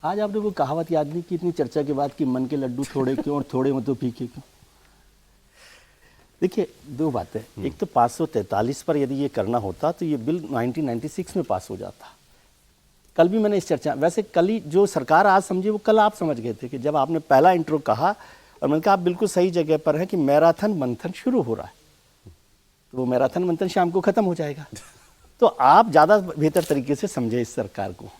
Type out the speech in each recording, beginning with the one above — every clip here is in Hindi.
आज आपने वो कहावत याद नहीं की इतनी चर्चा के बाद कि मन के लड्डू थोड़े क्यों और थोड़े मतलब फीके क्यों। देखिए दो बातें, एक तो 543 पर यदि ये करना होता तो ये बिल 1996 में पास हो जाता। कल भी मैंने इस चर्चा, वैसे कल ही जो सरकार आज समझी वो कल आप समझ गए थे कि जब आपने पहला इंट्रो कहा और मैंने कहा आप बिल्कुल सही जगह पर हैं कि मैराथन मंथन शुरू हो रहा है, तो वो मैराथन मंथन शाम को खत्म हो जाएगा। तो आप ज़्यादा बेहतर तरीके से समझे इस सरकार को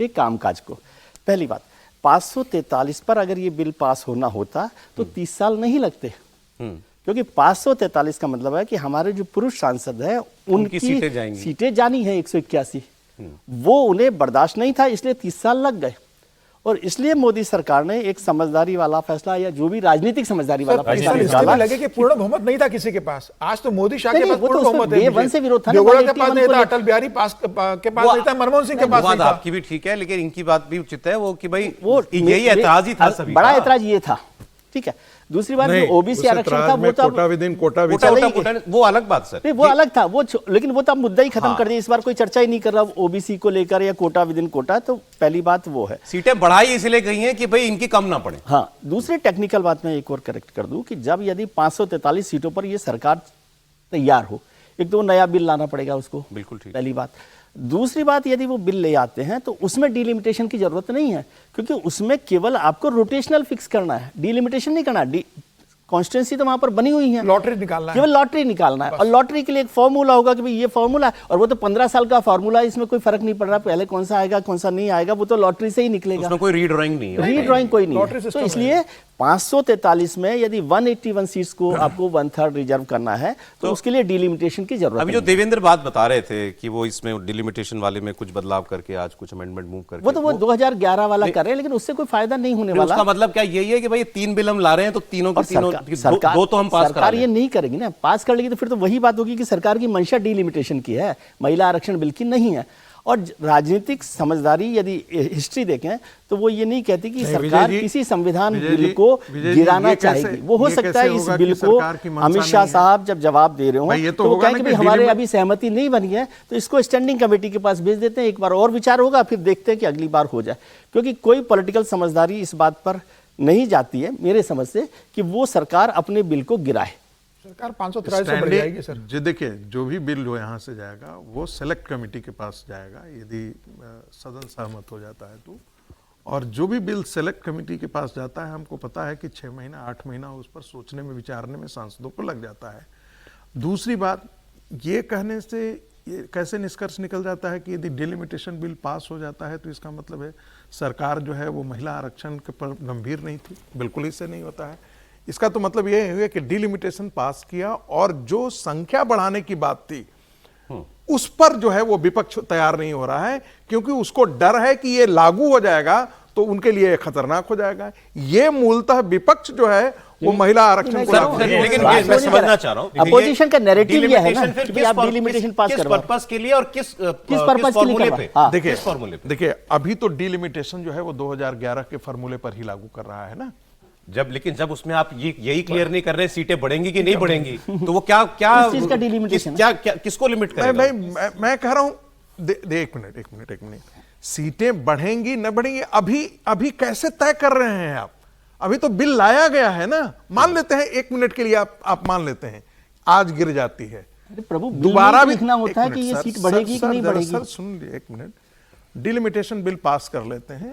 कि कामकाज को। पहली बात, 543 पर अगर ये बिल पास होना होता तो 30 साल नहीं लगते, क्योंकि 543 का मतलब है कि हमारे जो पुरुष सांसद हैं उनकी सीटें जानी है 181, वो उन्हें बर्दाश्त नहीं था, इसलिए 30 साल लग गए। और इसलिए मोदी सरकार ने एक समझदारी वाला फैसला, या जो भी राजनीतिक समझदारी वाला फैसला निकाला। लगे कि पूर्ण बहुमत नहीं था किसी के पास। आज तो मोदी शाह के पास पूर्ण बहुमत है। वन से विरोध था, देवगौड़ा के पास नहीं था, अटल बिहारी के पास नहीं था, मनमोहन सिंह के पास नहीं था। आपकी भी ठीक है, लेकिन इनकी बात भी उचित है वो कि भाई वो यही ऐतराज ही था सभी, बड़ा ऐतराज ये था। ठीक है, दूसरी बात जो ओबीसी आरक्षण था वो तो वो अलग बात सर, नहीं वो अलग था वो, लेकिन वो तो अब मुद्दा ही खत्म कर दिया। इस बार कोई चर्चा ही नहीं कर रहा ओबीसी को लेकर या कोटा विद इन कोटा। तो पहली बात वो है, सीटें बढ़ाई इसलिए गई हैं कि भाई इनकी कम ना पड़े। हाँ, दूसरी टेक्निकल बात में एक और करेक्ट कर दूं कि जब यदि 543 सीटों पर ये सरकार तैयार हो, एक तो वो नया बिल लाना पड़ेगा उसको, बिल्कुल ठीक, पहली बात। दूसरी बात, यदि वो बिल ले आते हैं तो उसमें डिलिमिटेशन की जरूरत नहीं है, क्योंकि उसमें केवल आपको रोटेशनल फिक्स करना है, डिलिमिटेशन नहीं करना। कॉन्स्टिट्यूंसी तो वहां पर बनी हुई है, लॉटरी निकालना है, केवल लॉटरी निकालना है। और लॉटरी के लिए एक फॉर्मूला होगा कि भाई ये फॉर्मूला है, और वो तो 15 साल का फॉर्मूला है, इसमें कोई फर्क नहीं पड़ रहा पहले कौन सा आएगा कौन सा नहीं आएगा, वो तो लॉटरी से ही निकलेगा, उसमें कोई रीड्राइंग नहीं है, रीड्राइंग कोई नहीं है। तो इसलिए 543 में यदि 181 सीट्स को आपको 1/3 रिजर्व करना है तो उसके लिए डिलिमिटेशन की जरूरत है। अभी जो देवेंद्र बात बता रहे थे कि वो इसमें डिलिमिटेशन वाले में कुछ बदलाव करके आज कुछ अमेंडमेंट मूव करके, वो तो वो 2011 वाला कर रहे हैं, लेकिन उससे कोई फायदा नहीं होने वाला। उसका मतलब क्या यही है कि भाई 3 बिल हम ला रहे हैं तो तीनों की तीनों दो तो हम पास करा सरकार ये नहीं करेगी ना, पास कर लेगी तो फिर तो वही बात होगी कि सरकार की मंशा डिलिमिटेशन की है, महिला आरक्षण बिल की नहीं है। और राजनीतिक समझदारी यदि हिस्ट्री देखें तो वो ये नहीं कहती कि सरकार किसी संविधान बिल को गिराना चाहेगी। वो हो सकता है इस बिल को अमित शाह साहब जब जवाब दे रहे हो तो वो कहेंगे कि हमारे अभी सहमति नहीं बनी है, तो इसको स्टैंडिंग कमेटी के पास भेज देते हैं, एक बार और विचार होगा, फिर देखते हैं कि अगली बार हो जाए। क्योंकि कोई पॉलिटिकल समझदारी इस बात पर नहीं जाती है मेरे समझ से कि वो सरकार अपने बिल को गिराए। सरकार 543 से बढ़ जाएगी सर। जो देखिए, जो भी बिल जो यहाँ से जाएगा वो सेलेक्ट कमेटी के पास जाएगा, यदि सदन सहमत हो जाता है तो। और जो भी बिल सेलेक्ट कमेटी के पास जाता है, हमको पता है कि 6 महीना 8 महीना उस पर सोचने में विचारने में सांसदों को लग जाता है। दूसरी बात, ये कहने से ये कैसे निष्कर्ष निकल जाता है कि यदि डिलिमिटेशन बिल पास हो जाता है तो इसका मतलब है सरकार जो है वो महिला आरक्षण के पर गंभीर नहीं थी। बिल्कुल इससे नहीं होता है। इसका तो मतलब यह हुआ कि डिलिमिटेशन पास किया और जो संख्या बढ़ाने की बात थी उस पर जो है वो विपक्ष तैयार नहीं हो रहा है, क्योंकि उसको डर है कि ये लागू हो जाएगा तो उनके लिए खतरनाक हो जाएगा। ये मूलतः विपक्ष जो है वो महिला आरक्षण को, लेकिन मैं समझना चाह रहा हूं अपोजिशन का नैरेटिव ये है ना कि आप डिलिमिटेशन पास करवाओ, किस पर्पस के लिए और किस पर्पस के लिए करवाओ। देखिए अभी तो डिलिमिटेशन जो है वो 2011 के फॉर्मूले पर ही लागू कर रहा है ना। लेकिन जब उसमें आप यही क्लियर नहीं कर रहे सीटें बढ़ेंगी कि नहीं बढ़ेंगी, तो वो क्या चीज का डिलिमिटेशन किसको लिमिट करेगा? मैं कह रहा हूं, एक मिनट, सीटें बढ़ेंगी न बढ़ेंगी अभी कैसे तय कर रहे हैं आप? अभी तो बिल लाया गया है ना। मान लेते हैं 1 मिनट के लिए आप मान लेते हैं आज गिर जाती है, प्रभु दोबारा भी लिखना होता है कि ये सीट बढ़ेगी कि नहीं बढ़ेगी। सर सुन लीजिए 1 मिनट, डिलिमिटेशन बिल पास कर लेते हैं